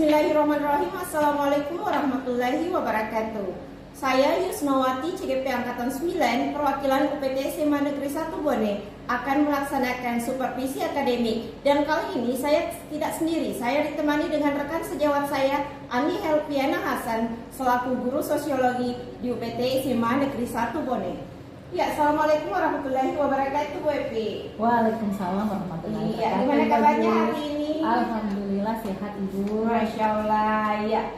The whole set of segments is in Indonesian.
Bismillahirrahmanirrahim. Assalamualaikum warahmatullahi wabarakatuh. Saya Yusnawati CGP Angkatan 9 perwakilan UPT SMA Negeri 1 Bone akan melaksanakan supervisi akademik. Dan kali ini saya tidak sendiri, saya ditemani dengan rekan sejawat saya Ani Helpiana Hasan selaku guru sosiologi di UPT SMA Negeri 1 Bone. Ya, Assalamualaikum warahmatullahi wabarakatuh, Bu Epi. Waalaikumsalam warahmatullahi wabarakatuh. Iya, gimana kabarnya hari ini? Alhamdulillah sehat Ibu. Masya Allah. Ya,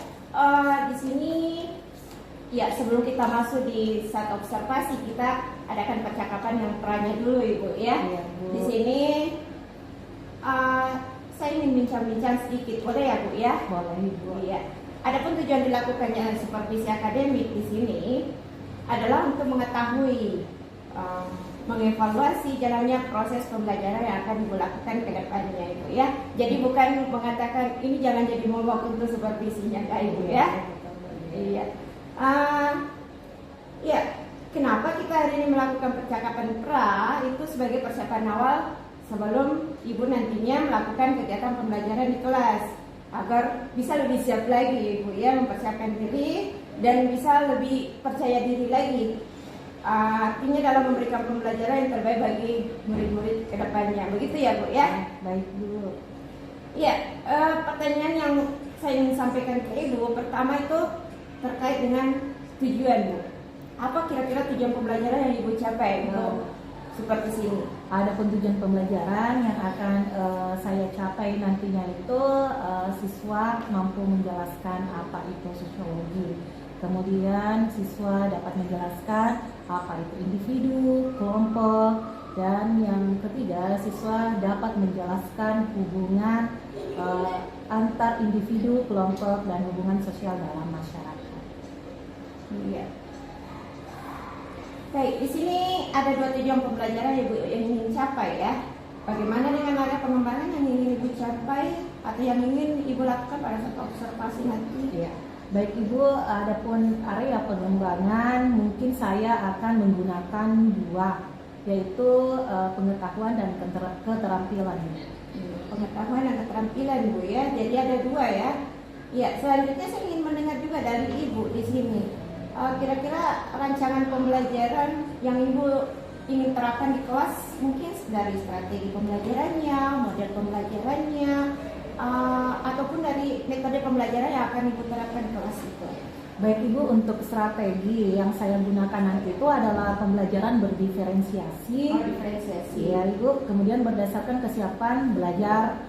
di sini ya sebelum kita masuk di saat observasi kita adakan percakapan yang perannya dulu Ibu ya. Iya, Bu. Di sini saya ingin bincang-bincang sedikit, boleh ya Bu ya? Boleh Ibu. Iya. Adapun tujuan dilakukannya supervisi akademik di sini adalah untuk mengetahui mengevaluasi jalannya proses pembelajaran yang akan Ibu lakukan ke depannya Ibu ya. Jadi bukan mengatakan ini jangan jadi momok untuk supervisinya Kak Ibu ya. Iya. Ya, kenapa kita hari ini melakukan percakapan pra itu sebagai persiapan awal sebelum Ibu nantinya melakukan kegiatan pembelajaran di kelas agar bisa lebih siap lagi Ibu ya, mempersiapkan diri dan bisa lebih percaya diri lagi. Artinya dalam memberikan pembelajaran yang terbaik bagi murid-murid ke depannya. Begitu ya Bu ya? Baik Bu. Iya, pertanyaan yang saya ingin sampaikan ke Ibu pertama itu terkait dengan tujuan Bu. Apa kira-kira tujuan pembelajaran yang Ibu capai untuk supervisi ini? Adapun tujuan pembelajaran yang akan saya capai nantinya itu siswa mampu menjelaskan apa itu sosiologi. Kemudian siswa dapat menjelaskan apa itu individu, kelompok, dan yang ketiga siswa dapat menjelaskan hubungan antar individu, kelompok, dan hubungan sosial dalam masyarakat. Iya. Baik, di sini ada dua tujuan pembelajaran Ibu yang ingin capai ya. Bagaimana dengan area pengembangan yang ingin Ibu capai atau yang ingin Ibu lakukan pada saat observasi nanti? Iya. Baik Ibu, adapun area pengembangan mungkin saya akan menggunakan dua, yaitu pengetahuan dan keterampilan. Pengetahuan dan keterampilan Bu ya. Jadi ada dua ya. Ya, selanjutnya saya ingin mendengar juga dari Ibu di sini. Kira-kira rancangan pembelajaran yang Ibu ingin terapkan di kelas mungkin dari strategi pembelajarannya, model pembelajarannya, ataupun dari metode pembelajaran yang akan Ibu terapkan di kelas itu. Baik Ibu, untuk strategi yang saya gunakan nanti itu adalah pembelajaran berdiferensiasi. Diferensiasi. Ya Ibu, kemudian berdasarkan kesiapan belajar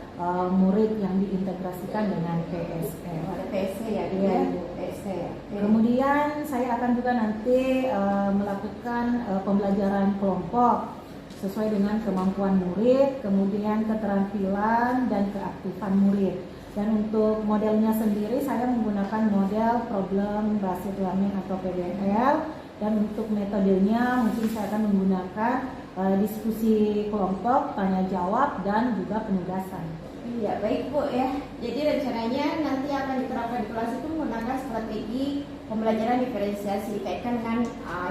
murid yang diintegrasikan dengan PSE. Ada PSE ya, Iya, Ibu. PSE. Kemudian saya akan juga nanti melakukan pembelajaran kelompok sesuai dengan kemampuan murid, kemudian keterampilan dan keaktifan murid. Dan untuk modelnya sendiri saya menggunakan model problem based learning atau PBL, dan untuk metodenya mungkin saya akan menggunakan diskusi kelompok, tanya jawab, dan juga penugasan. Iya, baik Bu ya. Jadi rencananya nanti akan diterapkan di kelas itu menggunakan strategi pembelajaran diferensiasi dikaitkan dengan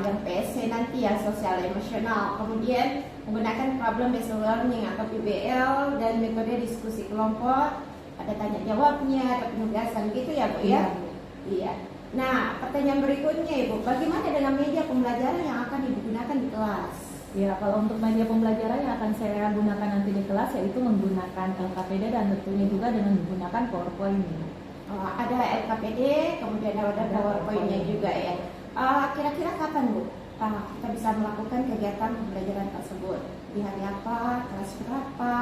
yang PSC nanti ya, sosial emosional. Kemudian menggunakan problem based learning atau PBL dan metode diskusi kelompok, ada tanya jawabnya, ada penugasan gitu ya Bu ya. Iya. Nah, pertanyaan berikutnya Ibu, bagaimana dengan media pembelajaran yang akan digunakan di kelas? Ya, kalau untuk media pembelajaran yang akan saya gunakan nanti di kelas yaitu menggunakan LKPD dan tentunya juga dengan menggunakan PowerPoint. Ada LKPD, kemudian ada PowerPoint-nya juga ya. Kira-kira kapan Bu kita bisa melakukan kegiatan pembelajaran tersebut? Di hari apa, kelas berapa,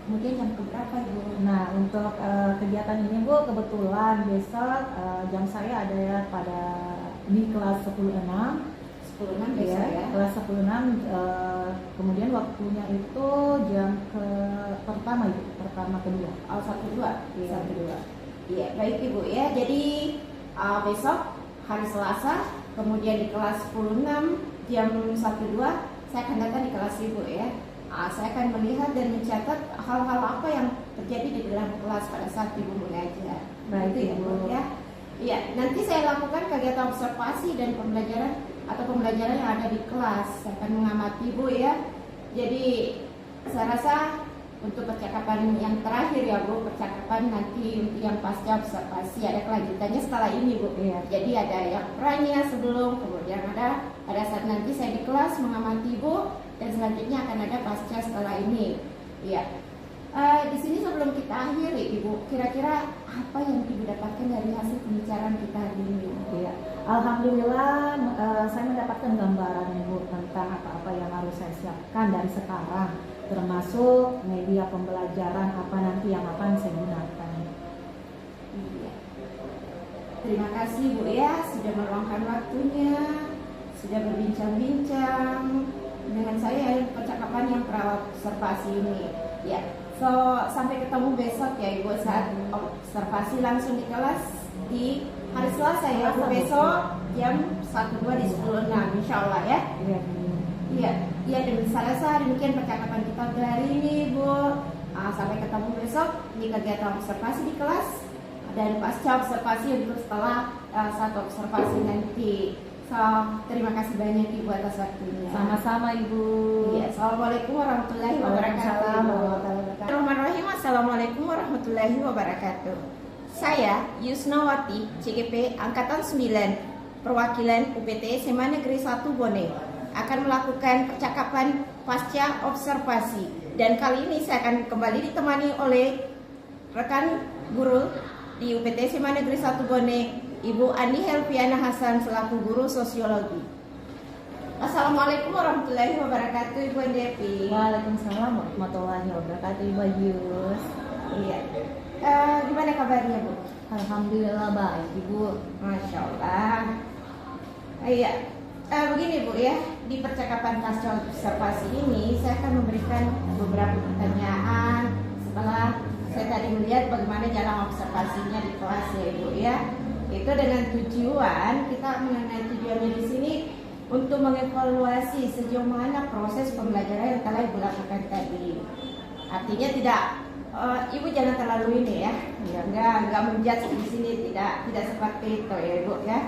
kemudian jam berapa Ibu? Nah, untuk kegiatan ini Bu, kebetulan besok jam saya ada ya pada di kelas 10.6. 10.6 besok ya. Kelas 10.6, kemudian waktunya itu jam pertama kedua. 1-2. Iya. 1-2. Iya, baik Ibu ya. Jadi besok hari Selasa, kemudian di kelas 10.6 jam 1-2 saya akan datang di kelas Ibu ya. Saya akan melihat dan mencatat hal-hal apa yang terjadi di dalam kelas pada saat Ibu mengajar. Baik Itu ya Bu ya. Iya, nanti saya lakukan kegiatan observasi dan pembelajaran atau pembelajaran yang ada di kelas. Saya akan mengamati Bu ya. Jadi saya rasa untuk percakapan yang terakhir ya Bu, percakapan nanti untuk yang pasca observasi ada kelanjutannya setelah ini Bu. Iya. Jadi ada yang perannya sebelum, kemudian ada pada saat nanti saya di kelas mengamati Bu, dan selanjutnya akan ada pasca setelah ini. Iya. Di sini sebelum kita akhiri Ibu, kira-kira apa yang Ibu dapatkan dari hasil pembicaraan kita hari ini? Iya. Alhamdulillah saya mendapatkan gambaran Ibu tentang apa-apa yang harus saya siapkan dari sekarang, termasuk media pembelajaran apa nanti yang akan saya gunakan. Iya. Terima kasih Bu ya sudah meluangkan waktunya, sudah berbincang-bincang dengan saya percakapan yang observasi ini. Ya. So, sampai ketemu besok ya Ibu saat observasi langsung di kelas di hari Selasa ya Bu, besok jam 1.2 di 10.6 insya Allah ya. Iya, iya dan Selasa demikian percakapan kita untuk hari ini Bu. Sampai ketemu besok di kegiatan observasi di kelas dan pasca observasi untuk setelah satu observasi nanti. So, terima kasih banyak Ibu atas waktunya. Sama-sama Ibu. Iya, Assalamualaikum warahmatullahi wabarakatuh. Bismillahirrahmanirrahim. Assalamualaikum warahmatullahi wabarakatuh. Saya Yusnawati, CGP Angkatan 9, perwakilan UPT SMA Negeri 1 Bone, akan melakukan percakapan pasca observasi. Dan kali ini saya akan kembali ditemani oleh rekan guru di UPT SMA Negeri 1 Bone, Ibu Andi Helviana Hasan selaku guru sosiologi. Assalamualaikum warahmatullahi wabarakatuh Ibu Devi. Waalaikumsalam warahmatullahi wabarakatuh Ibu Yus. Iya. Gimana kabarnya Bu? Alhamdulillah baik Ibu. Masya Allah. Iya. Begini Bu ya, di percakapan pasca observasi ini saya akan memberikan beberapa pertanyaan setelah saya tadi melihat bagaimana jalan observasinya di kelas ya Ibu ya. Itu dengan tujuan kita mengenai tujuannya di sini untuk mengevaluasi sejauh mana proses pembelajaran yang telah Ibu lakukan tadi. Artinya tidak Ibu jangan terlalu ini ya, enggak menjudge di sini, tidak seperti itu ya Ibu ya.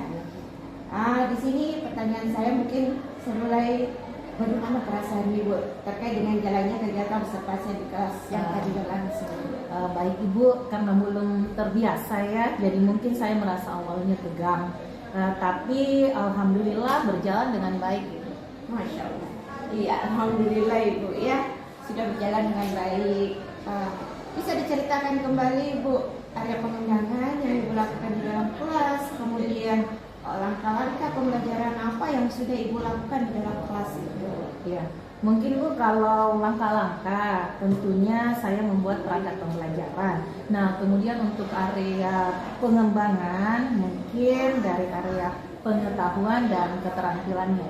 Di sini pertanyaan saya mungkin saya mulai bagaimana perasaan Ibu terkait dengan jalannya kegiatan observasi di kelas yang tadi berlangsung. Baik Ibu, karena belum terbiasa ya, jadi mungkin saya merasa awalnya tegang, tapi alhamdulillah berjalan dengan baik Ibu. Masya Allah. Iya, alhamdulillah Ibu ya sudah berjalan dengan baik. Bisa diceritakan kembali Bu area pengembangan yang Ibu lakukan di dalam kelas, kemudian langkah-langkah pembelajaran apa yang sudah Ibu lakukan di dalam kelas itu? Ya, mungkin Bu kalau langkah-langkah tentunya saya membuat perangkat pembelajaran. Nah, kemudian untuk area pengembangan mungkin dari area pengetahuan dan keterampilannya.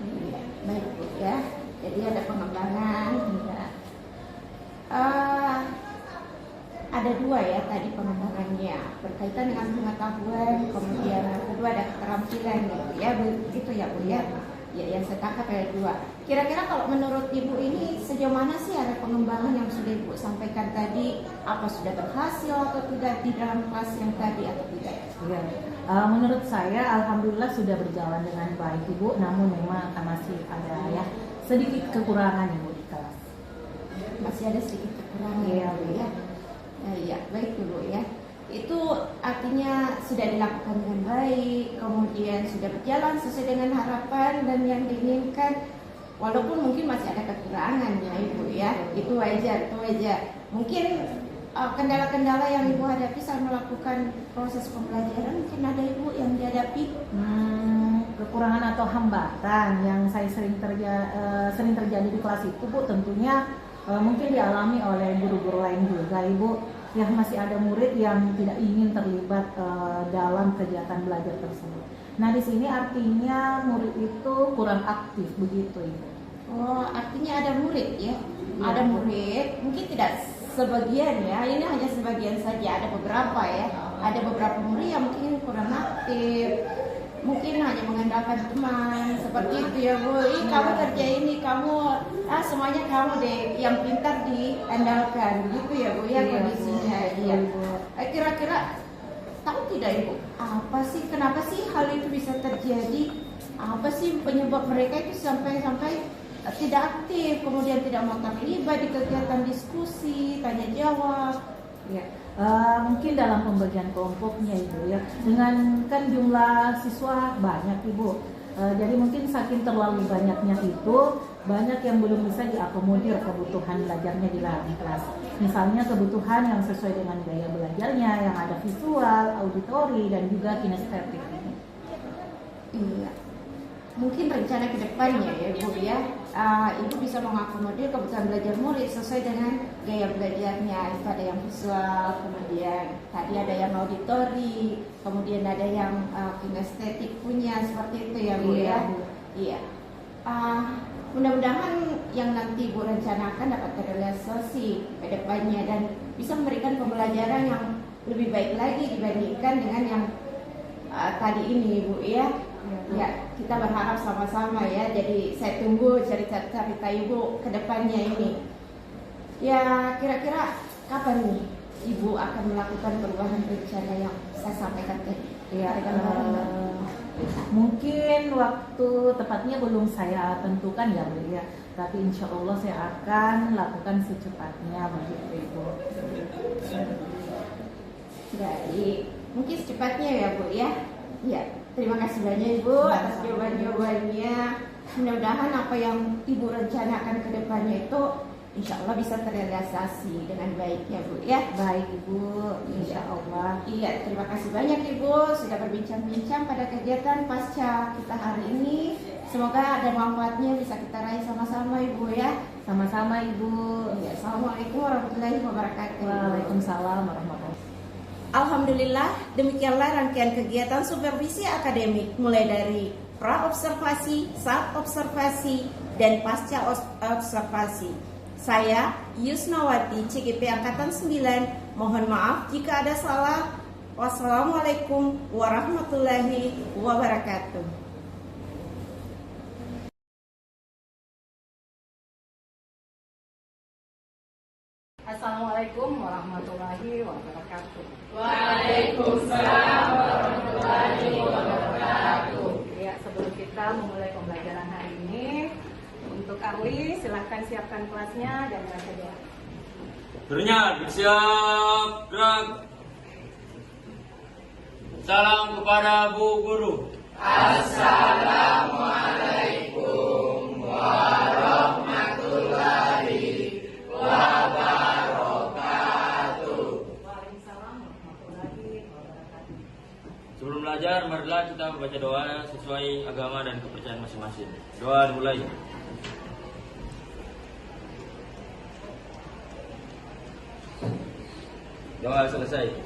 Iya, baik Bu ya. Jadi ada pengembangan. Ya. Ada dua ya tadi pengembangannya berkaitan dengan pengetahuan, kemudian yang kedua ada keterampilan gitu ya, begitu ya Bu ya. Ya yang saya tangkap ada dua. Kira-kira kalau menurut Ibu ini sejauh mana sih area pengembangan yang sudah Ibu sampaikan tadi? Apa sudah berhasil atau tidak di dalam kelas yang tadi atau tidak? Ya. Menurut saya alhamdulillah sudah berjalan dengan baik Ibu, namun memang masih ada ya sedikit kekurangan Ibu di kelas. Masih ada sedikit kekurangan ya Bu ya. Iya, baik Bu ya. Itu artinya sudah dilakukan dengan baik, kemudian sudah berjalan sesuai dengan harapan dan yang diinginkan. Walaupun mungkin masih ada kekurangan ya Ibu ya. Itu wajar, itu wajar. Mungkin kendala-kendala yang Ibu hadapi saat melakukan proses pembelajaran mungkin ada Ibu yang dihadapi. Kekurangan atau hambatan yang saya sering terjadi di kelas itu Bu, tentunya mungkin dialami oleh guru-guru lain juga Ibu. Yang masih ada murid yang tidak ingin terlibat dalam kegiatan belajar tersebut. Nah di sini artinya murid itu kurang aktif begitu Ibu. Oh, artinya ada murid ya? Ada murid, mungkin tidak sebagian ya. Ini hanya sebagian saja. Ada beberapa ya. Ada beberapa murid yang mungkin kurang aktif. Mungkin hanya mengandalkan teman seperti itu ya Bu. Kamu kerja ini, kamu semuanya kamu deh yang pintar diandalkan gitu ya Bu ya kondisinya. Iya. Kira-kira tahu tidak Ibu apa sih kenapa sih hal itu bisa terjadi? Apa sih penyebab mereka itu sampai tidak aktif, kemudian tidak mau terlibat di kegiatan diskusi, tanya jawab. Ya, mungkin dalam pembagian kelompoknya Ibu ya, dengan kan jumlah siswa banyak Ibu, jadi mungkin saking terlalu banyaknya itu banyak yang belum bisa diakomodir kebutuhan belajarnya di dalam kelas. Misalnya kebutuhan yang sesuai dengan gaya belajarnya, yang ada visual, auditori, dan juga kinestetik. Iya. Mungkin rencana ke depannya ya Ibu ya, Ibu bisa mengakomodir kebutuhan belajar murid sesuai dengan gaya belajarnya. Itu ada yang visual, kemudian tadi ada yang auditori, kemudian ada yang kinestetik punya, seperti itu ya Bu ya. Iya. Mudah-mudahan yang nanti Ibu rencanakan dapat terrealisasi ke depannya dan bisa memberikan pembelajaran yang lebih baik lagi dibandingkan dengan yang tadi ini Bu ya. Ya, kita berharap sama-sama ya. Jadi saya tunggu cerita-cerita Ibu ke depannya ini. Ya, kira-kira kapan nih Ibu akan melakukan perubahan rencana yang saya sampaikan tadi? Ya, mungkin waktu tepatnya belum saya tentukan ya Bu ya. Tapi insya Allah saya akan lakukan secepatnya begitu Ibu. Baik, mungkin secepatnya ya Bu ya. Ya. Terima kasih banyak Ibu atas jawaban-jawabannya. Mudah-mudahan apa yang Ibu rencanakan ke depannya itu insya Allah bisa terrealisasi dengan baik ya Bu ya. Baik Ibu, insya Allah. Iya, terima kasih banyak Ibu sudah berbincang-bincang pada kegiatan pasca kita hari ini. Semoga ada manfaatnya bisa kita raih sama-sama Ibu ya. Sama-sama Ibu. Ya, Assalamualaikum warahmatullahi wabarakatuh. Waalaikumsalam warahmatullahi wabarakatuh. Alhamdulillah, demikianlah rangkaian kegiatan supervisi akademik mulai dari pra-observasi, saat-observasi, dan pasca-observasi. Saya, Yusnawati, CGP Angkatan 9, mohon maaf jika ada salah. Wassalamualaikum warahmatullahi wabarakatuh. Assalamualaikum warahmatullahi wabarakatuh. Waalaikumsalam warahmatullahi wabarakatuh. Ya, sebelum kita memulai pembelajaran hari ini, untuk ahli silahkan siapkan kelasnya dan baca doa. Berniat, bersiap, gerak. Salam kepada Bu Guru. Assalamualaikum warahmatullahi wabarakatuh. Waalaikumsalam warahmatullahi wabarakatuh. Sebelum belajar, marilah kita membaca doa sesuai agama dan kepercayaan masing-masing. Doa dimulai. Doa selesai.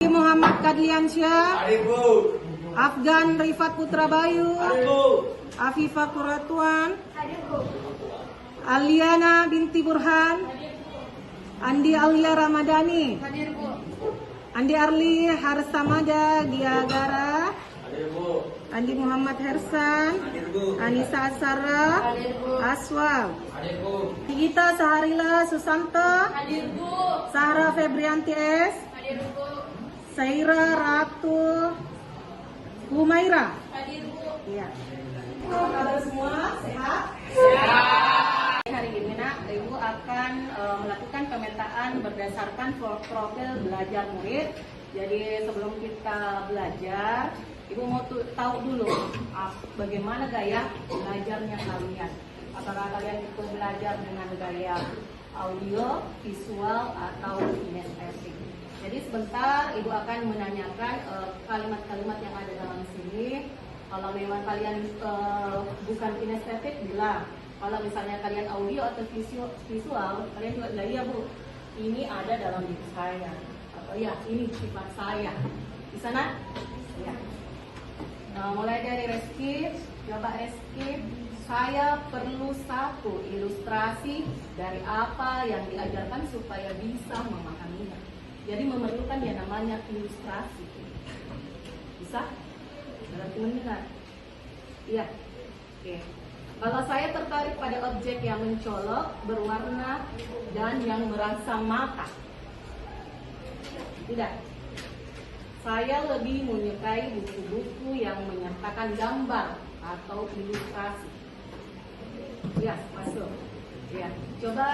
Muhammad Kadliansyah, Adikku. Afgan Rifat Putra Bayu, Adikku. Afifah Kuratuan, Aliana binti Burhan, Andi Alia Ramadhani, Andi Arli Harsamada Giagara, Adikku. Andi Muhammad Hersan, Adikku. Anissa Asara, Aswal, Adikku. Gita Saharila Susanto, Sahra Febrianti S, Saira Ratu Humaira. Iya. Apa kabar semua? Sehat? Hari ini Nak, Ibu akan melakukan pemetaan berdasarkan profil belajar murid. Jadi sebelum kita belajar, Ibu mau tahu dulu bagaimana gaya belajarnya kalian. Apakah kalian itu belajar dengan gaya audio, visual, atau kinestetik? Jadi sebentar Ibu akan menanyakan kalimat-kalimat yang ada dalam sini. Kalau memang kalian bukan kinestetik, bilang. Kalau misalnya kalian audio atau visual, kalian juga bilang, iya Bu, ini ada dalam diri saya. Atau ya, ini sifat saya. Bisa nak? Ya. Nah, mulai dari rescue, coba rescue. Saya perlu satu ilustrasi dari apa yang diajarkan supaya bisa memahaminya. Jadi memerlukan yang namanya ilustrasi. Bisa? Berarti mendengar. Iya. Oke. Kalau saya tertarik pada objek yang mencolok, berwarna, dan yang merangsang mata. Tidak. Saya lebih menyukai buku-buku yang menyertakan gambar atau ilustrasi. Ya, masuk. Ya, coba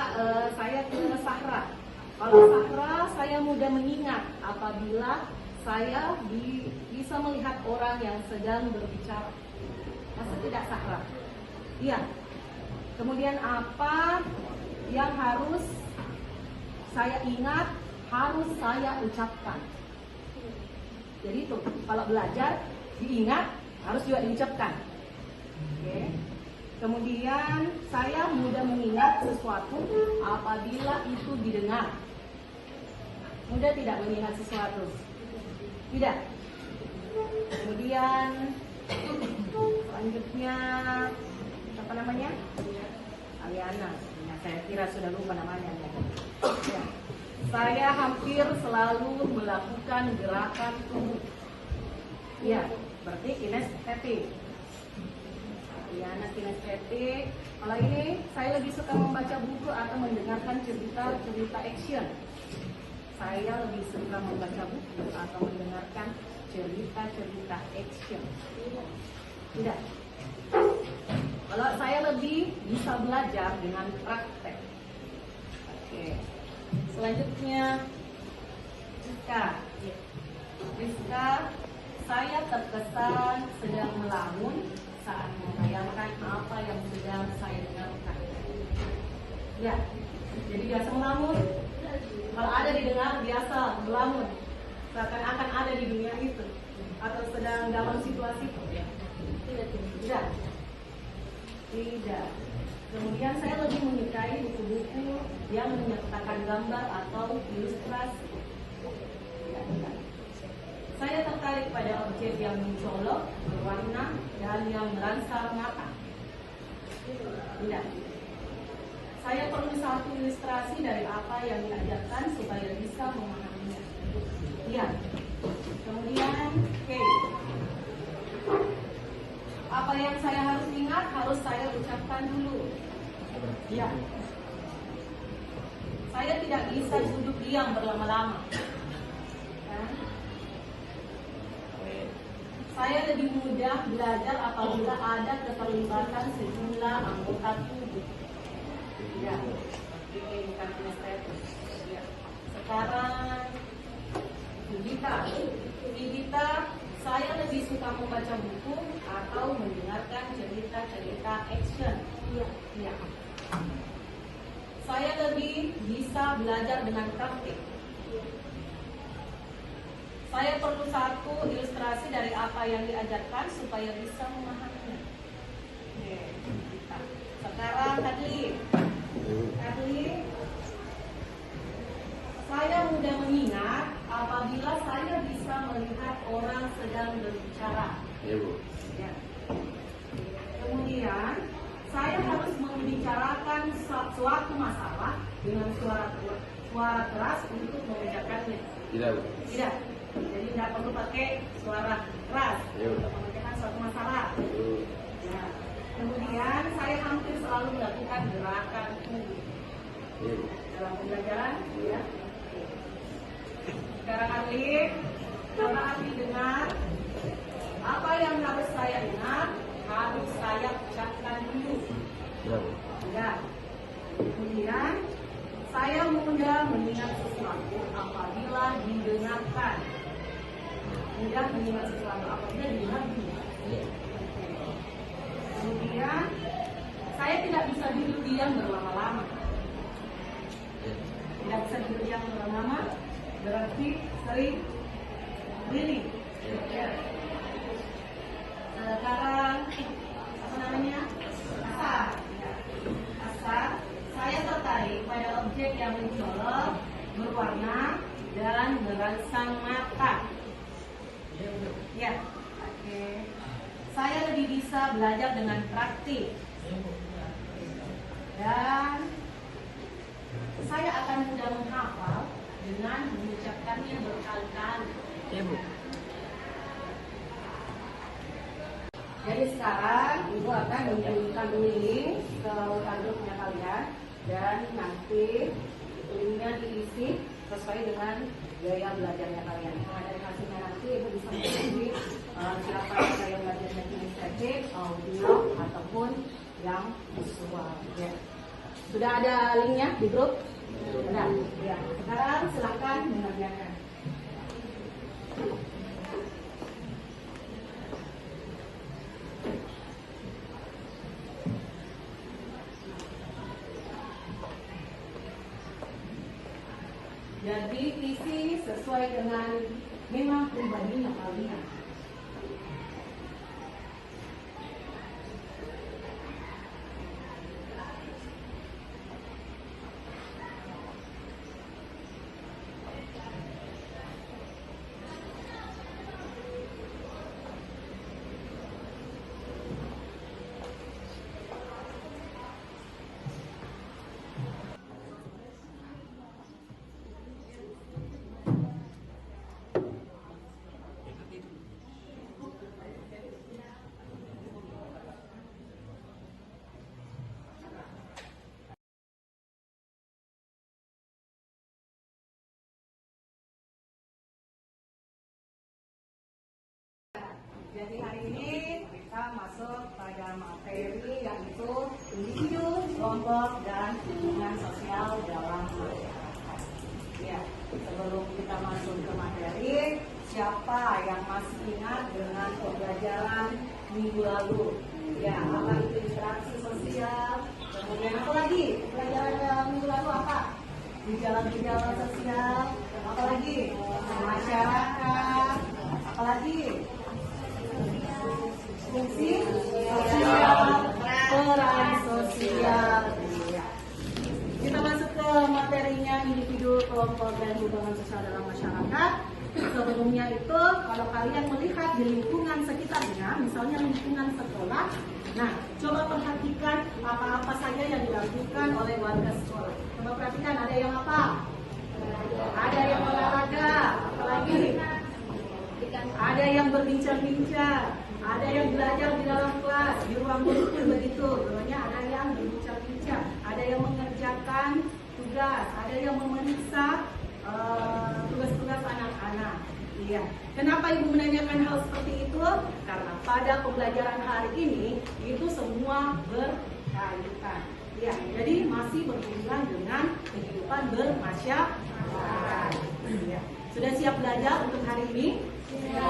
saya ke Sahra. Kalau Sahra, saya mudah mengingat apabila saya bisa melihat orang yang sedang berbicara. Masa tidak Sahra? Iya. Kemudian apa yang harus saya ingat, harus saya ucapkan. Jadi itu, kalau belajar, diingat, harus juga diucapkan. Oke. Kemudian saya mudah mengingat sesuatu apabila itu didengar. Mudah tidak mengingat sesuatu? Tidak. Kemudian selanjutnya apa namanya? Aliana. Nah, saya kira sudah lupa namanya. Ya. Saya hampir selalu melakukan gerakan tubuh. Ya, berarti kinestetik. Aliana kinestetik. Kalau ini saya lebih suka membaca buku atau mendengarkan cerita action. Saya lebih suka membaca buku atau mendengarkan cerita action. Tidak. Kalau saya lebih bisa belajar dengan praktek. Oke. Selanjutnya Rizka, saya terkesan sedang melamun saat membayangkan apa yang sedang saya dengarkan. Ya, jadi biasa melamun. Kalau ada didengar biasa melamun, seakan-akan ada di dunia itu atau sedang dalam situasi itu. Tidak. Kemudian saya lebih menyukai buku-buku yang menyertakan gambar atau ilustrasi. Saya tertarik pada objek yang mencolok, berwarna, dan yang merangsang mata. Tidak. Saya perlu satu ilustrasi dari apa yang diajarkan supaya bisa memahaminya. Iya. Kemudian, apa yang saya harus ingat harus saya ucapkan dulu. Ya. Saya tidak bisa duduk diam berlama-lama. Ya. Saya lebih mudah belajar apabila ada keterlibatan sejumlah anggota tubuh. Ya. Ya. Sekarang Yudita, saya lebih suka membaca buku atau mendengarkan cerita action. Ya. Saya lebih bisa belajar dengan praktik. Saya perlu satu ilustrasi dari apa yang diajarkan supaya bisa memahaminya. Sekarang Adli, saya mudah mengingat apabila saya bisa melihat orang sedang berbicara. Ya, Bu. Ya. Kemudian saya harus membicarakan suatu masalah dengan suara keras untuk mengerjakannya. Tidak, Bu. Tidak. Jadi tidak perlu pakai suara keras untuk mengerjakan suatu masalah. Ya. Kemudian saya hampir selalu melakukan gerakan tubuh dalam pembelajaran. Ya. Sekarang Arli, coba Arli dengar apa yang harus saya dengar, harus saya ucapkan dulu. Ya. Kemudian saya mudah mengingat sesuatu apabila didengarkan. Mudah mengingat sesuatu apabila didengarkan. Kemudian saya tidak bisa duduk diam berlama-lama. Tidak bisa duduk diam berlama-lama. Berarti sering keliling. Ya. Sekarang apa namanya? Asal. Ya. Ya, oke. Saya lebih bisa belajar dengan praktik. Dan saya akan mudah menghafal dengan mengucapkannya berkali-kali. Ya, Bu. Jadi sekarang Ibu akan mengirimkan link ke grupnya kalian dan nanti linknya diisi sesuai dengan gaya belajarnya kalian. Nah, dari hasilnya nanti Ibu bisa memilih siapa yang belajarnya kinestetik, audio ataupun yang visual. Ya. Sudah ada linknya di grup? Sudah. Ya. Sekarang silakan mengerjakan. Jadi isi sesuai dengan memang pribadinya kalian. Jadi hari ini kita masuk pada materi yaitu individu, kelompok, dan hubungan sosial dalam masyarakat. Ya, sebelum kita masuk ke materi, siapa yang masih ingat dengan pembelajaran minggu lalu? Ya, apa itu interaksi sosial? Kemudian apa lagi? Pelajaran minggu lalu apa? Gejala-gejala sosial, apa lagi? Masyarakat, apa lagi? Fungsi sosial, peran sosial. Kita masuk ke materinya individu, kelompok, dan hubungan sosial dalam masyarakat. Sebelumnya itu, kalau kalian melihat di lingkungan sekitarnya, misalnya lingkungan sekolah, nah, coba perhatikan apa-apa saja yang dilakukan oleh warga sekolah. Coba perhatikan, ada yang apa? Ada yang olahraga, apalagi? Ada yang berbincang-bincang, ada yang belajar di dalam kelas, di ruang guru pun begitu. Sebenarnya ada yang berbincang-bincang, ada yang mengerjakan tugas, ada yang memeriksa tugas-tugas anak-anak. Iya. Kenapa Ibu menanyakan hal seperti itu? Karena pada pembelajaran hari ini itu semua berkaitan. Ya, jadi masih berhubungan dengan kehidupan bermasyarakat. Ya. Sudah siap belajar untuk hari ini? Ya.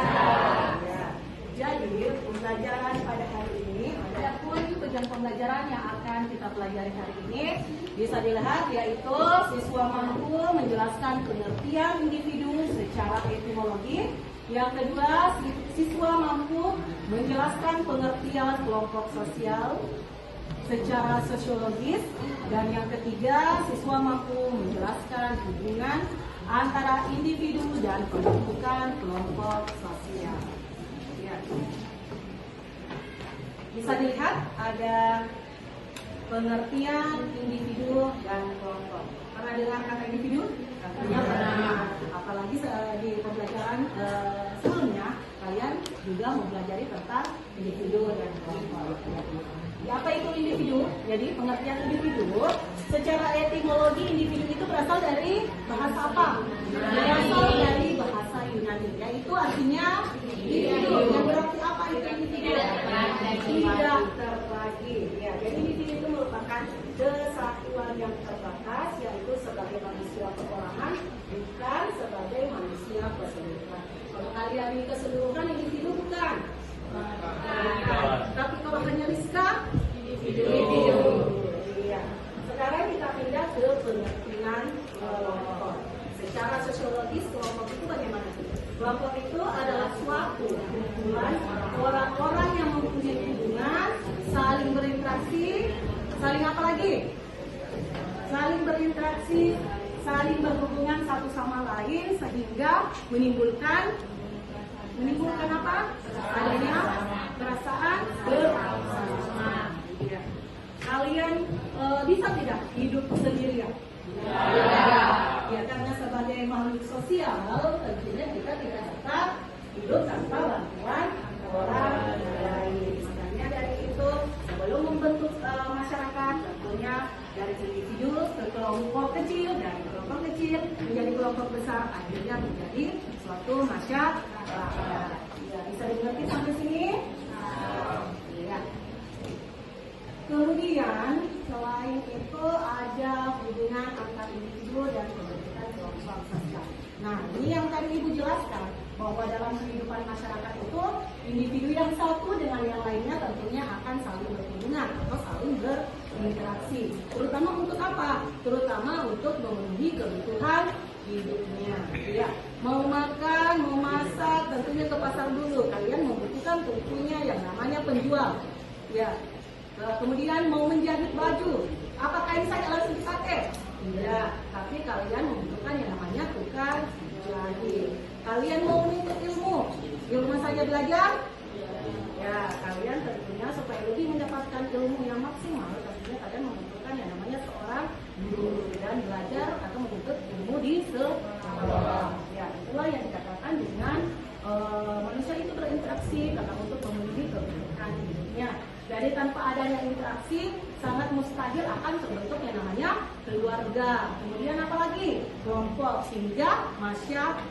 Jadi pembelajaran pada hari ini ada pun tujuan pembelajaran yang akan kita pelajari hari ini bisa dilihat yaitu siswa mampu menjelaskan pengertian individu secara etimologi. Yang kedua, siswa mampu menjelaskan pengertian kelompok sosial secara sosiologis. Dan yang ketiga, siswa mampu menjelaskan hubungan antara individu dan pembentukan kelompok sosial. Ya. Bisa dilihat ada pengertian individu dan kelompok. Pernah dengar kata individu? Katanya pernah. Apalagi di pembelajaran sebelumnya kalian juga mempelajari tentang individu dan kelompok. Apa itu individu? Jadi pengertian individu secara etimologi individu itu berasal dari bahasa apa? Berasal dari bahasa Yunani, yaitu artinya individu. Yang berarti apa itu individu? Tidak terbagi. Ya, jadi individu itu merupakan kesatuan yang terbatas, yaitu sebagai manusia perorangan, bukan sebagai manusia keseluruhan. Kalau kalian ini keseluruhan individu bukan? Tapi kalau hanya Rizka, individu. Iya. Sekarang kita pindah ke pengertian kelompok. Secara sosiologis kelompok itu bagaimana? Kelompok itu adalah suatu kumpulan orang-orang yang mempunyai hubungan, saling berinteraksi, saling apa lagi? Saling berinteraksi, saling berhubungan satu sama lain sehingga menimbulkan apa? apa? Adanya perasaan bersama. Ya. Kalian bisa tidak hidup sendirian? Ya, karena sebagai makhluk sosial tentunya kita tidak dapat hidup tanpa bantuan orang lain. Makanya dari itu sebelum membentuk masyarakat tentunya dari individu ke kelompok kecil, dari kelompok kecil menjadi kelompok besar, akhirnya menjadi suatu masyarakat. Ya, bisa dimengerti sampai sini? Ya. Kemudian selain itu ada hubungan antar individu dan pembentukan kelompok sosial. Nah, ini yang tadi Ibu jelaskan bahwa dalam kehidupan masyarakat itu individu yang satu dengan yang lainnya tentunya akan saling berhubungan atau saling berinteraksi. Terutama untuk apa? Terutama untuk memenuhi kebutuhan hidupnya. Ya, mau makan, mau masak, tentunya ke pasar dulu. Kalian membutuhkan tentunya yang namanya penjual. Ya. Kemudian mau menjahit baju, apa kain saja langsung dipakai? Tidak, tapi kalian membutuhkan yang namanya tukang jahit. Kalian mau menuntut ilmu, di rumah saja belajar? Ya, kalian tentunya supaya lebih mendapatkan ilmu yang maksimal, tentunya kalian membutuhkan yang namanya seorang guru dan belajar atau menuntut ilmu di sekolah. Ya, itulah yang dikatakan dengan manusia itu berinteraksi karena untuk memenuhi kebutuhan hidupnya. Jadi tanpa adanya interaksi sangat mustahil akan terbentuk yang namanya keluarga. Kemudian apalagi kelompok hingga masyarakat.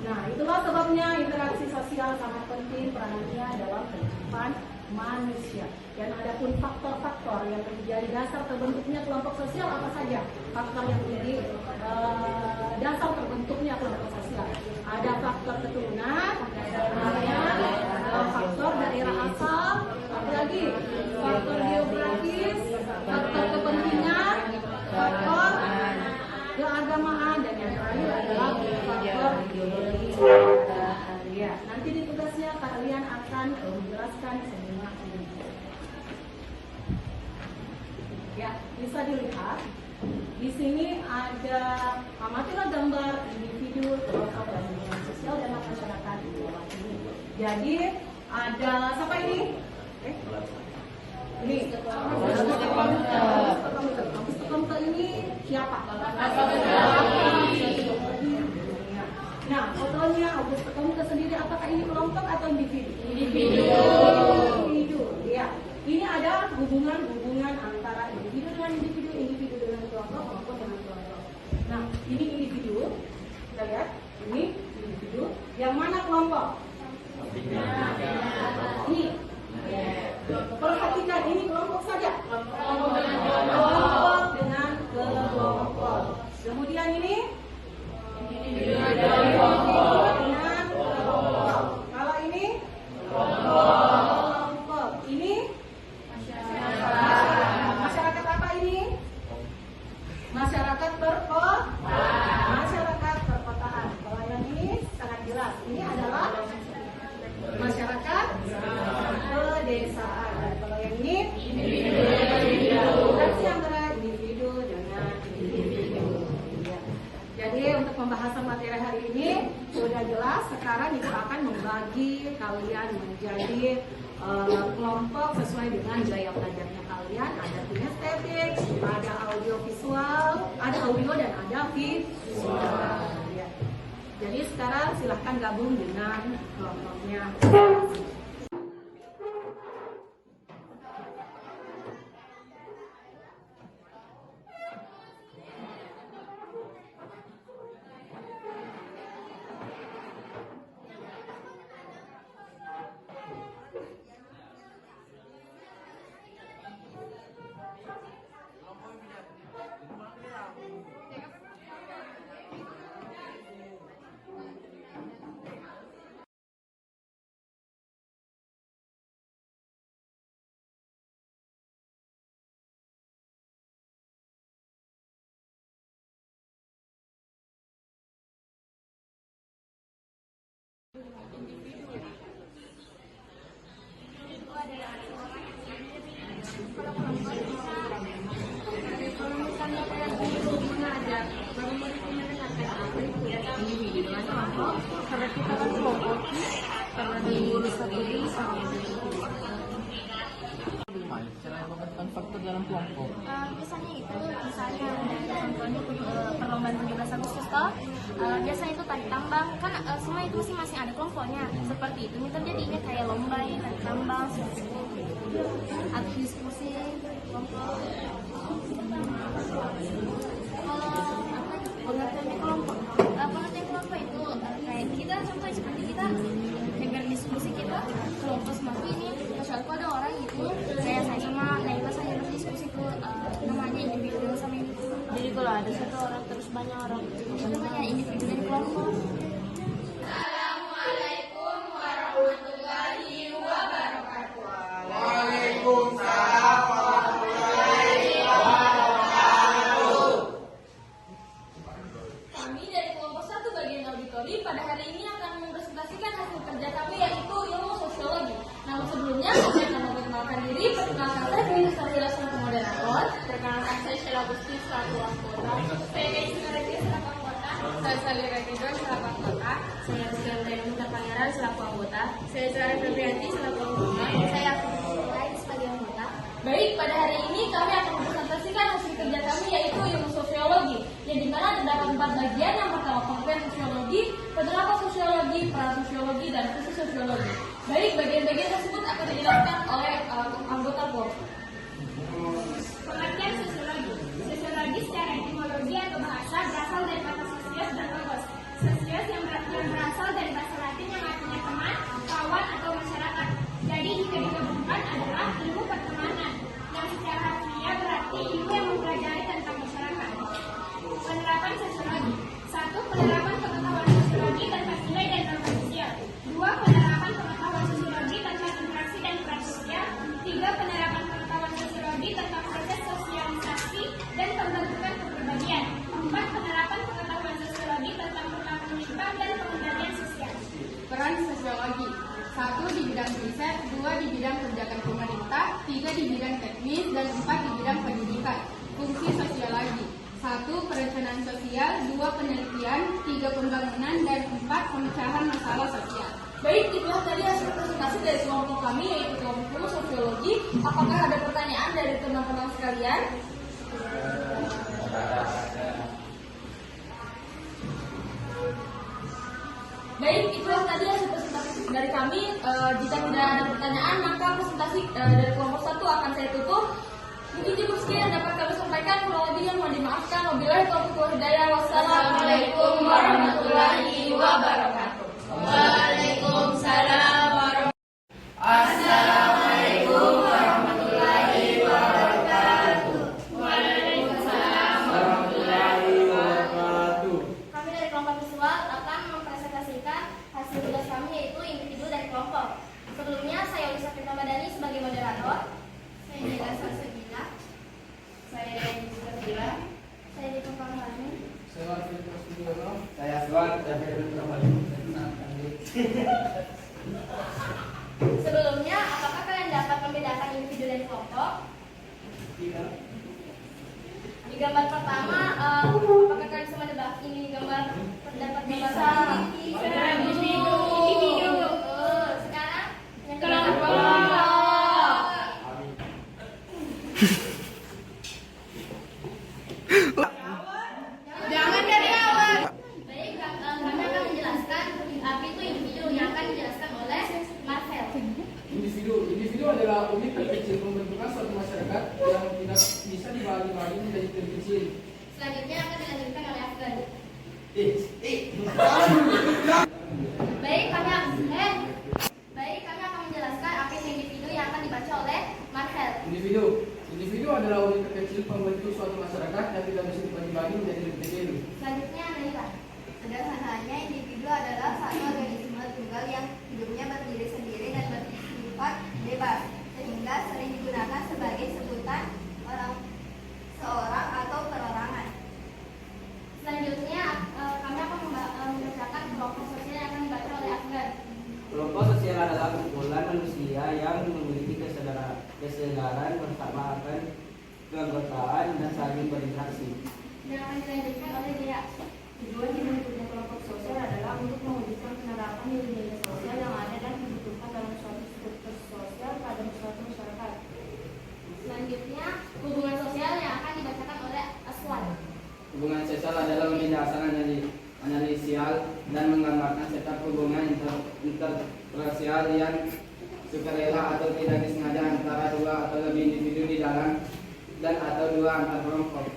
Nah, itulah sebabnya interaksi sosial sangat penting perannya dalam kehidupan manusia. Dan ada pun faktor-faktor yang menjadi dasar terbentuknya kelompok sosial apa saja? Faktor yang menjadi dasar terbentuknya kelompok sosial. Ada faktor keturunan, faktor daerah asal, apalagi faktor geografis, faktor kepentingan, faktor keagamaan, dan yang terakhir adalah faktor ideologi. Ya, nanti di tugasnya kalian akan menjelaskan semua ini. Ya, bisa dilihat di sini ada amatilah gambar individu, kelompok, dan hubungan sosial dan masyarakat di bawah ini. Jadi ada siapa ini? Ini kampus kelompok ini siapa? Nah, fotonya Agus Kelompok sendiri apakah ini kelompok atau individu? Individu. Ya. Ini ada hubungan antara individu dengan individu, individu dengan kelompok, kelompok dengan kelompok. Nah, ini individu. Kita lihat, ini individu. Yang mana kelompok? Ini. Perhatikan, ini kelompok saja. Kelompok dengan kelompok. Kemudian ini dengan kelompok. Kalau ini kelompok. Ini masyarakat apa ini? Masyarakat masyarakat perkotaan. Kalau yang ini sangat jelas. Ini adalah masyarakat pedesaan. Kalau yang ini interaksi antara individu dengan individu. Ya. Jadi untuk pembahasan materi hari ini sudah jelas. Sekarang Ibu akan membagi kalian menjadi kelompok sesuai dengan gaya belajarnya kalian. Ada kinestetik, ada audio visual, ada audio dan ada visual. Ya. Jadi sekarang silahkan gabung dengan kelompoknya. Kalau misalnya kayak guru mengajar, baru mereka mendengarkan apa itu individu dengan kelompok, karena kita kan kelompok seperti itu terjadinya kayak lomba ya, tambang, atau diskusi kelompok. Kalau pengertian kelompok itu kayak kita contoh seperti kita dengan diskusi kita kelompok seperti ini, misalku ada orang itu kayak saya sama Naila saya berdiskusi ke namanya individu sama individu. Jadi kalau ada satu orang terus banyak orang itu namanya individu dan kelompok. Assalamualaikum warahmatullahi wabarakatuh. Waalaikumsalam warahmatullahi wabarakatuh. Kami dari kelompok 1 bagian auditori pada hari ini akan mempresentasikan hasil kerja kami yaitu ilmu sosiologi. Namun sebelumnya kami akan memperkenalkan diri. Perkenalkan saya Dwi Sarjila selaku moderator. Perkenalkan saya Sheila Gusti selaku anggota. Saya Kei Sunarati selaku anggota. Saya Salira Ridwan selaku anggota. Saya Rizal Dayamuta Pangeran selaku anggota. Saya Zara Febrianti selaku anggota. Saya Lain sebagai anggota. Baik, pada hari ini kami akan mempresentasikan hasil kerja kami yaitu ilmu sosiologi, yang dimana terdapat 4 bagian. Yang pertama pengertian sosiologi, penerapan sosiologi, peran sosiologi, dan fungsi sosiologi. Baik, bagian-bagian tersebut akan dijelaskan oleh anggota BOR. Pengertian sosiologi. Sosiologi secara etimologi atau bahasa berasal dari kata sosios dan logos. Sosios yang berasal dari bahasa Latin yang artinya teman, kawan, atau masyarakat. Jadi jika digabungkan adalah ilmu pertemanan, yang secara harfiah berarti ilmu yang mempelajari tentang masyarakat. Penerapan sosiologi. 1. Penerapan pengetahuan sosiologi tentang nilai dan norma sosial. 2. Penerapan pengetahuan sosiologi tentang interaksi dan peran sosial. 3. Penerapan pengetahuan sosiologi tentang proses sosialisasi dan pembentukan kepribadian. 4. Penerapan pengetahuan sosiologi tentang perkembangan menyimpang dan pengendalian sosial. Peran sosiologi. 1. Di bidang riset, 2. Di bidang kebijakan pemerintah, 3. Di bidang teknis, dan 4. Di bidang pendidikan. Fungsi sosiologi. 1. Perencanaan sosial, 2. Penelitian, 3. Pembangunan, dan 4. Pemecahan masalah sosial. Baik, itulah tadi hasil presentasi dari kelompok kami yaitu kelompok sosiologi. Apakah ada pertanyaan dari teman-teman sekalian? Baik, itulah tadi hasil presentasi dari kami. Jika tidak ada pertanyaan, maka presentasi dari kelompok 1 akan saya tutup. Mungkin cukup sekian yang dapat kami sampaikan. Kurang lebihnya mohon dimaafkan. Wabillahi taufiq wal hidayah. Wassalamualaikum warahmatullahi wabarakatuh. Waalaikumsalam warahmatullahi wabarakatuh. Assalamualaikum warahmatullahi wabarakatuh. Waalaikumsalam warahmatullahi wabarakatuh. Kami dari kelompok visual akan mempresentasikan hasil tugas kami yaitu individu dan kelompok. Sebelumnya saya Ulisa Madani sebagai moderator. Saya Nila Sarsegina. Saya Denis Sarsegina. Saya Dito Panglani. Saya Aswan dan Sebelumnya, apakah kalian dapat membedakan individu dan kelompok? Di gambar pertama, apakah kalian bisa menebak ini gambar terdapat gambar individu? Sekarang yang kelompok. Jangan dari awal. Baik, kami akan menjelaskan apa itu individu yang akan dijelaskan oleh Marcel. Individu adalah unit terkecil pembentukan suatu masyarakat yang tidak bisa dibagi-bagi menjadi terkecil. Selanjutnya akan dilanjutkan oleh Afgan. Baik, kami akan menjelaskan apa itu individu yang akan dibaca oleh Marcel. Individu adalah unit terkecil pembentuk suatu masyarakat yang tidak bisa dibagi-bagi menjadi lebih kecil. Selanjutnya Naila. Sederhananya, individu adalah satu organisme tunggal yang hidupnya berdiri sendiri dan bersifat bebas, sehingga sering digunakan sebagai sebutan seorang atau perorangan. Selanjutnya kami akan membacakan kelompok sosial yang akan dibaca oleh Afgan. Kelompok sosial adalah kumpulan manusia yang memiliki kesadaran bersama akan keanggotaan dan saling berinteraksi. Dan akan dilanjutkan oleh Dea. Tujuan dibentuknya kelompok sosial adalah untuk mewujudkan penerapan nilai-nilai sosial yang ada dan dibutuhkan dalam suatu struktur sosial pada suatu masyarakat. Selanjutnya hubungan sosial yang akan dibacakan oleh Aswan. Hubungan sosial adalah unit dasar analisial dan menggambarkan setiap hubungan sosial yang sukarela atau tidak disengaja antara dua atau lebih individu di dalam dan atau dua antar kelompok.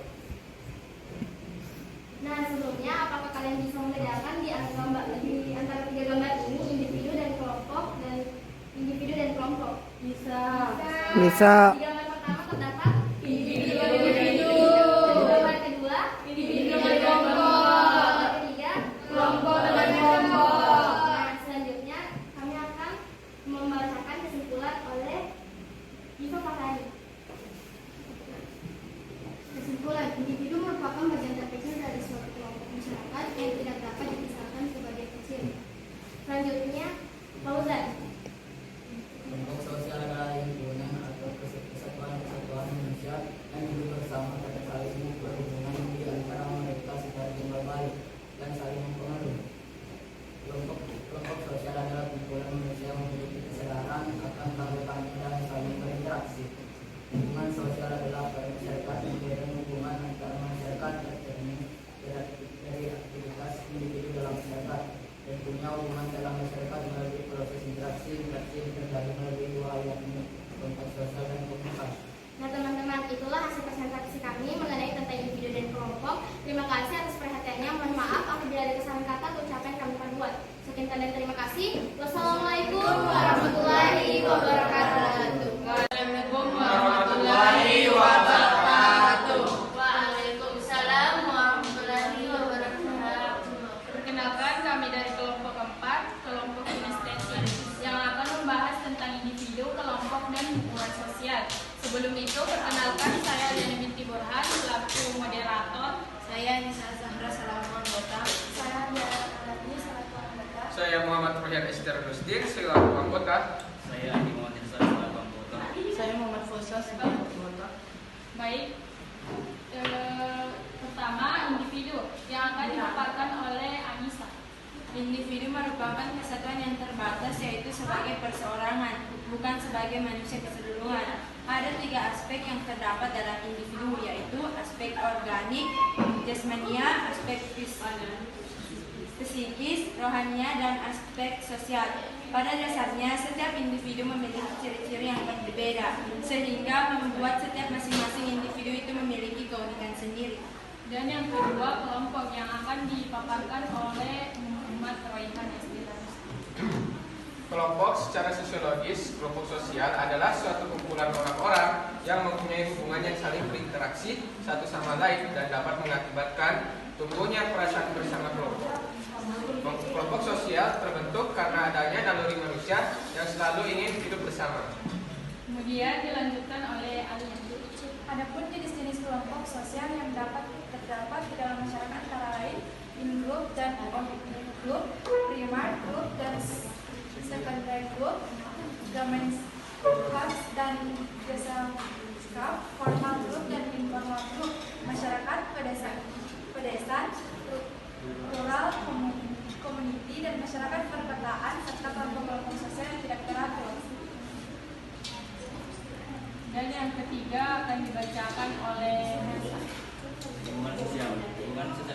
Nah, sebelumnya apakah kalian bisa membedakan di antara tiga gambar ini individu dan kelompok dan individu dan kelompok? Bisa. Di gambar pertama terdapat Individu. di gambar kedua Individu dan kelompok. gambar ketiga Kelompok dengan kelompok. Nah, selanjutnya kami akan membacakan kesimpulan oleh Iva Fahrani. Kesimpulan, individu merupakan bagian terkecil dari suatu kelompok masyarakat yang tidak dapat dipisahkan sebagai kecil. Selanjutnya, Fauzan. Kelompok sosial adalah himpunan atau kesatuan manusia yang hidup bersama pada saling berhubungan di antara mereka secara timbal balik dan saling mempengaruhi. Kelompok sosial adalah kumpulan manusia yang memiliki kesadaran akan keanggotaannya dan saling berinteraksi. Hubungan sosial adalah masyarakat yang hubungan antara masyarakat dari aktivitas individu dalam masyarakat dan punya hubungan dalam masyarakat melalui proses interaksi yang terjadi melalui dua hal yakni kontak sosial dan komunikasi. Nah, teman-teman, itulah hasil presentasi kami mengenai tentang individu dan kelompok. Terima kasih atas perhatiannya. Mohon maaf apabila ada kesalahan kata atau ucapan kami perbuat. Sekian dan terima kasih. Wassalamualaikum warahmatullahi wabarakatuh. Waalaikumsalam warahmatullahi wabarakatuh. Waalaikumsalam warahmatullahi wabarakatuh. Perkenalkan, kami dari kelompok 4, kelompok kinestesi, yang akan membahas tentang individu, kelompok, dan hubungan sosial. Sebelum itu, perkenalkan saya Liana binti Burhan selaku moderator. Saya Nisa Zahra selaku anggota. Saya Diana Aladi selaku anggota. Saya Muhammad Rohyan Ester Rusdin selaku anggota. Saya Adi Muhammad Irsa selaku anggota. Saya Muhammad Fosa sebagai anggota. Baik, pertama individu yang akan dipaparkan oleh Anissa. Individu merupakan kesatuan yang terbatas, yaitu sebagai perseorangan, bukan sebagai manusia keseluruhan. Ada 3 aspek yang terdapat dalam individu, yaitu aspek organik, jasmania, aspek psikis, rohania, dan aspek sosial. Pada dasarnya, setiap individu memiliki ciri-ciri yang berbeda, sehingga membuat setiap masing-masing individu itu memiliki keunikan sendiri. Dan yang kedua, kelompok yang akan dipaparkan oleh Muhammad Royhan Ester. Kelompok secara sosiologis, kelompok sosial adalah suatu kumpulan orang-orang yang mempunyai hubungan yang saling berinteraksi satu sama lain dan dapat mengakibatkan tumbuhnya perasaan bersama kelompok. Kelompok sosial terbentuk karena adanya naluri manusia yang selalu ingin hidup bersama. Kemudian dilanjutkan oleh Alia. Adapun jenis-jenis kelompok sosial yang terdapat di dalam masyarakat antara lain in-group dan out-group, primary group dan secondary group, domain hubs dan desa scout, formal group dan informal group, masyarakat pedesaan, rural, community dan masyarakat perkotaan serta kelompok-kelompok sosial yang tidak teratur. Dan yang ketiga akan dibacakan oleh Hubungan sosial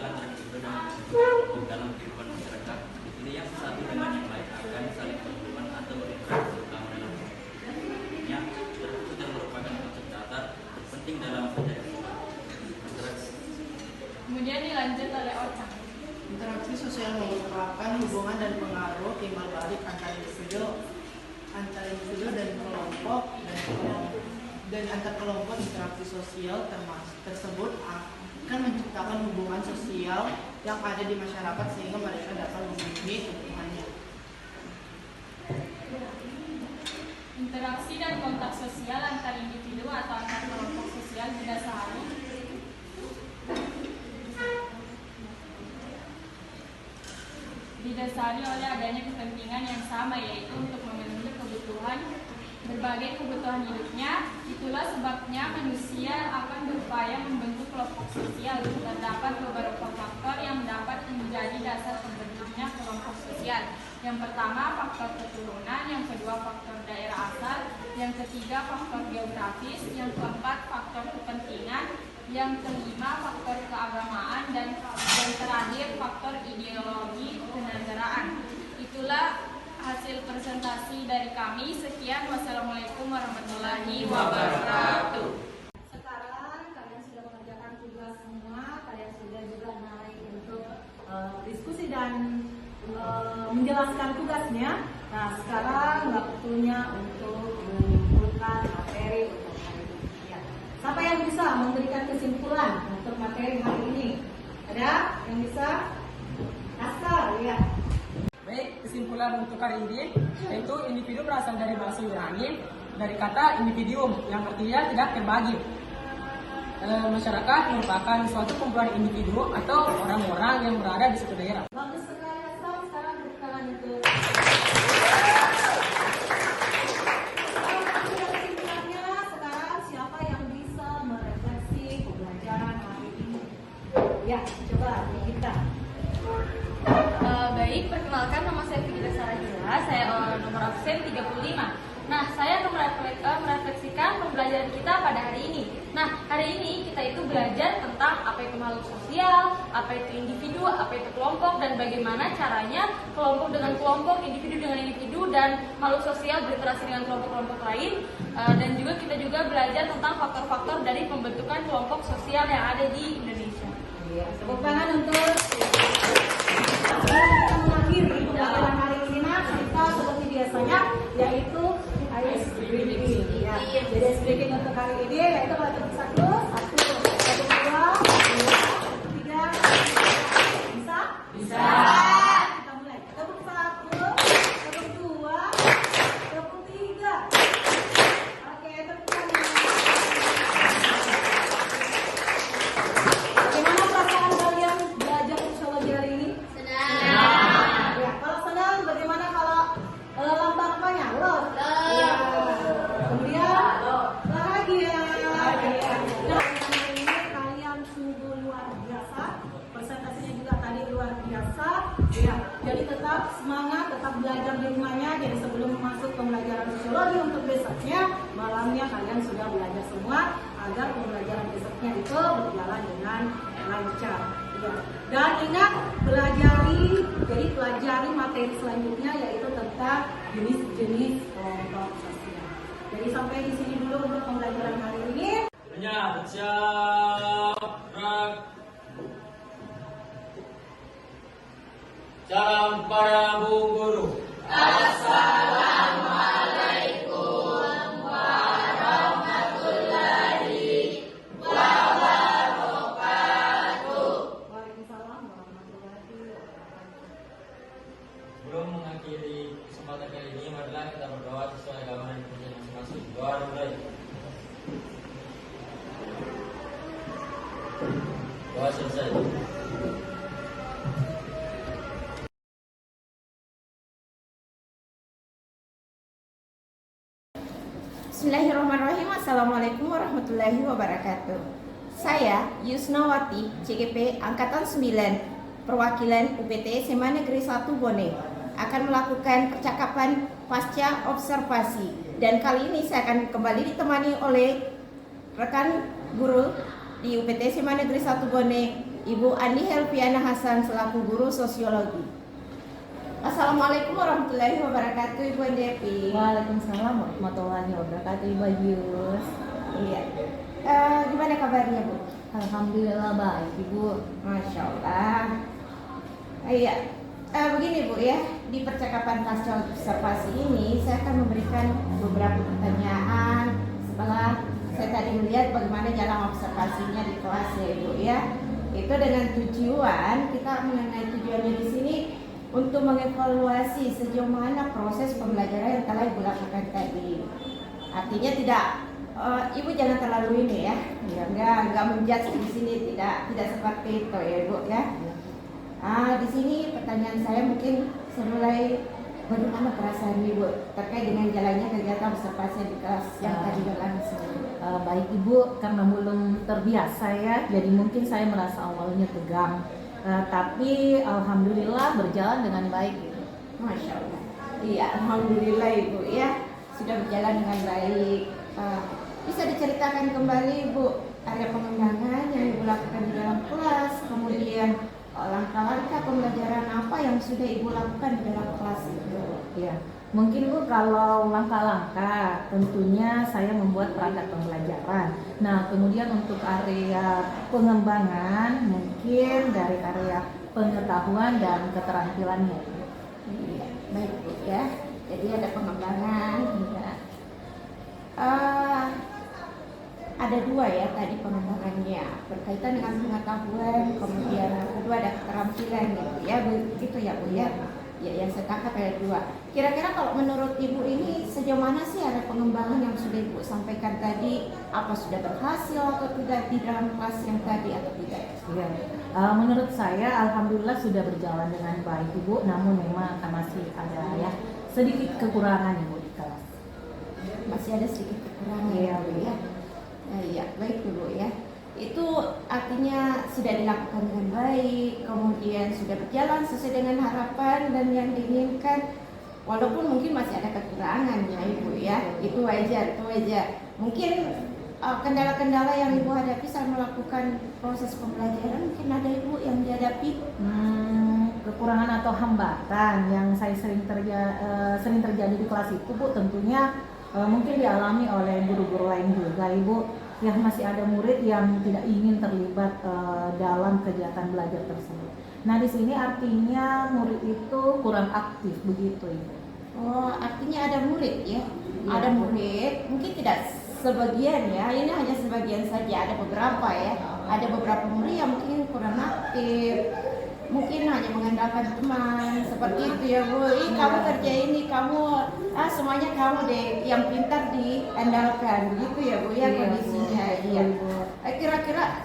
antara individu dan kelompok dalam kehidupan masyarakat. Ini yang satu dengan yang lain akan saling berhubungan atau berinteraksi terutama dalam hidupnya. Tertentu dan merupakan konsep dasar penting dalam interaksi. Kemudian dilanjut oleh Ocang. Interaksi sosial merupakan hubungan dan pengaruh timbal balik antara individu dan kelompok dan antar kelompok. Interaksi sosial tersebut akan menciptakan hubungan sosial yang ada di masyarakat sehingga mereka dapat memenuhi kebutuhannya. Interaksi dan kontak sosial antar individu atau antar kelompok sosial didasari oleh adanya kepentingan yang sama, yaitu untuk memenuhi berbagai kebutuhan hidupnya. Itulah sebabnya manusia akan berupaya membentuk kelompok sosial. Terdapat beberapa faktor yang dapat menjadi dasar terbentuknya kelompok sosial. Yang pertama, faktor keturunan. Yang kedua, faktor daerah asal. Yang ketiga, faktor geografis. Yang keempat, faktor kepentingan. Yang kelima, faktor keagamaan. Dan yang terakhir, faktor ideologi kenegaraan. Itulah hasil presentasi dari kami. Sekian, wassalamualaikum warahmatullahi wabarakatuh. Sekarang kalian sudah mengerjakan tugas semua, kalian sudah juga naik untuk diskusi dan menjelaskan tugasnya. Nah, sekarang waktunya untuk menyimpulkan materi untuk hari ini. Ya. Siapa yang bisa memberikan kesimpulan untuk materi hari ini? Ada yang bisa? Askar, ya. Baik, kesimpulan untuk hari ini yaitu individu berasal dari bahasa Yunani dari kata individuum yang artinya tidak terbagi. Masyarakat merupakan suatu kumpulan individu atau orang-orang yang berada di suatu daerah. Bagus sekali, Askar. Sekarang berkenalan untuk kesimpulannya. Sekarang siapa yang bisa merefleksi pembelajaran hari ini? Ya, coba kita. Baik, perkenalkan nama saya Fitri Sarahila, saya nomor absen 35. Nah, saya akan merefleksikan pembelajaran kita pada hari ini. Nah, hari ini kita itu belajar tentang apa itu makhluk sosial, apa itu individu, apa itu kelompok, dan bagaimana caranya kelompok dengan kelompok, individu dengan individu, dan makhluk sosial berinteraksi dengan kelompok-kelompok lain. Dan juga kita juga belajar tentang faktor-faktor dari pembentukan kelompok sosial yang ada di Indonesia. Tepuk tangan untuk kita mengakhiri pembelajaran hari ini. Kita seperti biasanya yaitu ice breaking. Ya. Jadi ice breaking untuk hari ini yaitu satu, dua, tiga, bisa? Bisa. Kita mulai. Tepuk satu, tepuk dua, tepuk tiga. Oke, tepuk tangan. Bagaimana perasaan kalian belajar sosiologi hari ini? Senang. Ya, kalau senang, bagaimana kalau lambang-lambangnya? Love. Ya. Kemudian bahagia. Nah, hari ini kalian sungguh luar biasa. Presentasinya juga tadi luar biasa. Ya, jadi tetap semangat, tetap belajar di rumahnya. Jadi sebelum masuk pembelajaran sosiologi untuk besoknya, malamnya kalian sudah belajar semua agar pembelajaran besoknya itu berjalan dengan lancar. Ya. Dan ingat pelajari materi selanjutnya yaitu tentang jenis-jenis kelompok sosial. Jadi sampai di sini dulu untuk pembelajaran hari ini. Salam para Bu Guru. Assalamualaikum warahmatullahi wabarakatuh. Waalaikumsalam warahmatullahi wabarakatuh. Sebelum mengakhiri kesempatan kali ini, marilah kita berdoa sesuai agama dan kepercayaan masing-masing. Doa mulai. Doa selesai. Bismillahirrahmanirrahim. Assalamualaikum warahmatullahi wabarakatuh. Saya Yusnawati, CGP Angkatan 9, Perwakilan UPT SMA Negeri 1 Bone, akan melakukan percakapan pasca observasi. Dan kali ini saya akan kembali ditemani oleh rekan guru di UPT SMA Negeri 1 Bone, Ibu Andi Helviana Hasan selaku guru sosiologi. Assalamualaikum warahmatullahi wabarakatuh, Ibu Andi Epi. Waalaikumsalam warahmatullahi wabarakatuh, Ibu Yus. Iya. Gimana kabarnya, Bu? Alhamdulillah baik, Ibu. Masya Allah. Iya. Begini, Bu ya, di percakapan pasca observasi ini saya akan memberikan beberapa pertanyaan setelah saya tadi melihat bagaimana jalan observasinya di kelas ya, Ibu ya. Itu dengan tujuan kita mengenai tujuannya di sini untuk mengevaluasi sejauh mana proses pembelajaran yang telah Ibu lakukan tadi. Artinya tidak, Ibu jangan terlalu ini ya, enggak menjudge di sini, tidak seperti itu ya, Ibu ya. Di sini pertanyaan saya mungkin semulai bagaimana perasaan Ibu terkait dengan jalannya kegiatan observasi di kelas yang tadi berlangsung. Baik Ibu, karena belum terbiasa ya, jadi mungkin saya merasa awalnya tegang. Tapi alhamdulillah berjalan dengan baik gitu. Masya Allah. Iya, alhamdulillah Ibu ya, sudah berjalan dengan baik. Bisa diceritakan kembali Ibu area pengembangan yang Ibu lakukan di dalam kelas, kemudian langkah-langkah pembelajaran apa yang sudah Ibu lakukan di dalam kelas itu? Ya, mungkin Bu kalau langkah-langkah tentunya saya membuat perangkat pembelajaran. Nah, kemudian untuk area pengembangan mungkin dari area pengetahuan dan keterampilannya. Iya, baik Bu ya. Jadi ada pengembangan juga. Ada dua ya tadi pengembangannya berkaitan dengan pengetahuan, kemudian kedua ada keterampilan gitu ya, begitu ya Bu ya. Ya, yang saya tangkap ada dua. Kira-kira kalau menurut Ibu ini sejauh mana sih ada pengembangan yang sudah Ibu sampaikan tadi? Apa sudah berhasil atau tidak di dalam kelas yang tadi atau tidak? Ya, menurut saya alhamdulillah sudah berjalan dengan baik Ibu, namun memang masih ada ya sedikit kekurangan Ibu di kelas. Masih ada sedikit kekurangan ya Bu ya. Nah, iya, baik dulu ya. Itu artinya sudah dilakukan dengan baik, kemudian sudah berjalan sesuai dengan harapan dan yang diinginkan. Walaupun mungkin masih ada kekurangan ya Ibu ya, itu wajar, itu wajar. Mungkin kendala-kendala yang Ibu hadapi saat melakukan proses pembelajaran, mungkin ada Ibu yang dihadapi. Kekurangan atau hambatan yang saya sering terjadi di kelas itu Bu, tentunya mungkin dialami oleh guru-guru lain juga Ibu. Ya, masih ada murid yang tidak ingin terlibat dalam kegiatan belajar tersebut. Nah, di sini artinya murid itu kurang aktif begitu Ibu. Oh, artinya ada murid ya? Ada murid, mungkin tidak sebagian ya, ini hanya sebagian saja, ada beberapa ya. Ada beberapa murid yang mungkin kurang aktif, mungkin hanya mengandalkan teman, seperti itu ya Bu. Kamu kerja ini, kamu semuanya kamu deh yang pintar diandalkan, begitu ya Bu ya kondisinya. Iya. Kira-kira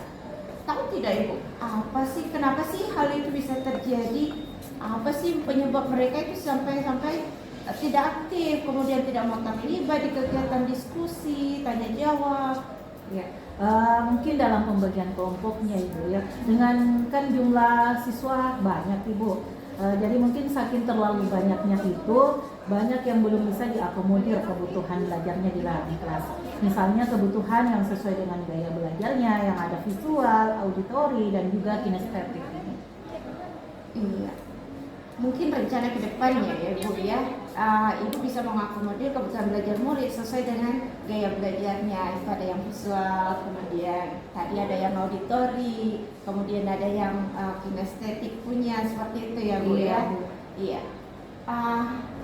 tahu tidak Ibu, apa sih, kenapa sih hal itu bisa terjadi? Apa sih penyebab mereka itu sampai tidak aktif, kemudian tidak mau terlibat di kegiatan diskusi, tanya jawab? Ya, mungkin dalam pembagian kelompoknya Ibu ya, dengan kan jumlah siswa banyak Ibu, jadi mungkin saking terlalu banyaknya itu, banyak yang belum bisa diakomodir kebutuhan belajarnya di dalam kelas. Misalnya kebutuhan yang sesuai dengan gaya belajarnya, yang ada visual, auditori, dan juga kinestetik. Iya. Mungkin rencana ke depannya ya Ibu ya, Ibu bisa mengakomodir kebutuhan belajar murid sesuai dengan gaya belajarnya. Itu ada yang visual, kemudian tadi ada yang auditori, kemudian ada yang kinestetik punya, seperti itu ya Bu ya. Iya.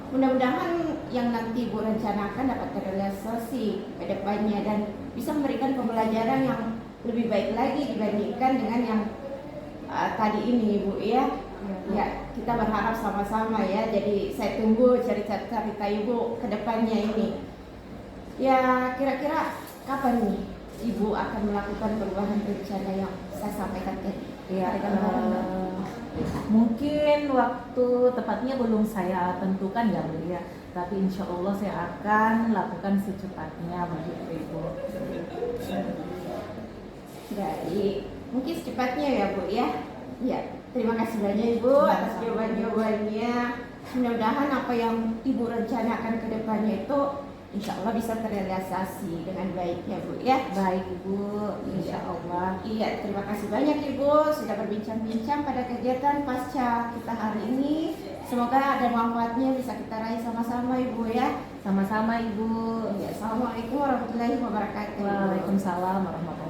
Mudah-mudahan yang nanti Ibu rencanakan dapat terrealisasi ke depannya dan bisa memberikan pembelajaran yang lebih baik lagi dibandingkan dengan yang tadi ini Ibu ya. Ya, kita berharap sama-sama ya. Jadi saya tunggu cerita Ibu ke depannya ini. Ya, kira-kira kapan nih Ibu akan melakukan perubahan rencana yang saya sampaikan tadi? Ya, mungkin waktu tepatnya belum saya tentukan ya Bu ya. Tapi insya Allah saya akan lakukan secepatnya begitu Ibu. Baik, mungkin secepatnya ya Bu ya. Ya. Terima kasih banyak Ibu atas jawaban-jawabannya. Mudah-mudahan apa yang Ibu rencanakan ke depannya itu insya Allah bisa terrealisasi dengan baik ya Bu ya. Baik Ibu, insya Allah. Iya, terima kasih banyak Ibu sudah berbincang-bincang pada kegiatan pasca kita hari ini. Semoga ada manfaatnya bisa kita raih sama-sama Ibu ya. Sama-sama Ibu. Ya, Assalamualaikum warahmatullahi wabarakatuh. Waalaikumsalam warahmatullahi wabarakatuh.